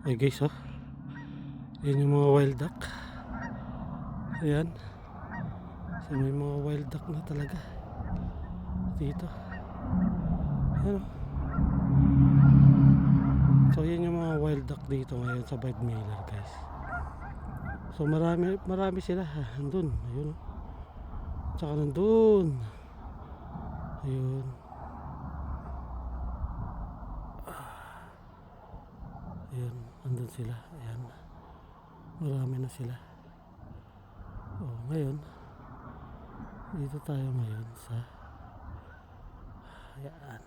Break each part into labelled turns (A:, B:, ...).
A: Ay guys, oh. Yan yung mga wild duck. Ayan. So may mga wild duck na talaga dito. Ayan. So yan yung mga wild duck dito ngayon sa Bide Miller, guys. So marami sila. Nandun, ayun. Tsaka nandun. Ayun. Ayan, nandun sila. Ayan. Marami na sila. Oh, ngayon dito tayo ngayon sa ayan.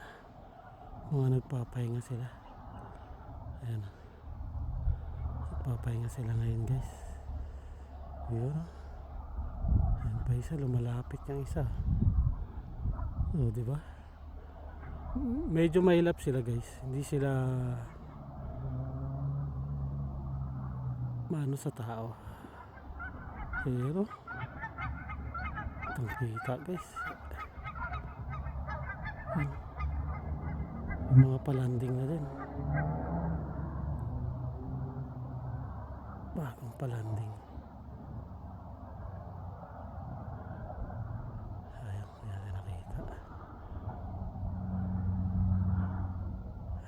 A: Mga nagpapahinga sila. Ayan. Nagpapahinga sila ngayon, guys. Ayun. Ayan pa isa, lumalapit yung isa. Oh, di ba? Medyo mahilap sila, guys. Hindi sila maano sa tao. Pero itong kita, guys. Yung mga palanding na din. Bagong palanding. Ayan, hindi natin nakita.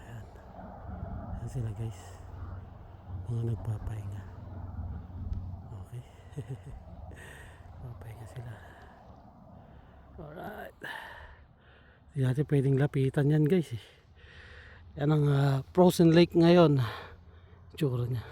A: Ayan. Ayan sila, guys. Mga nagpapahinga. Okay. Papahinga sila. Alright. Hindi natin pwedeng lapitan yan, guys. Yan ang frozen lake ngayon. Tsura niya.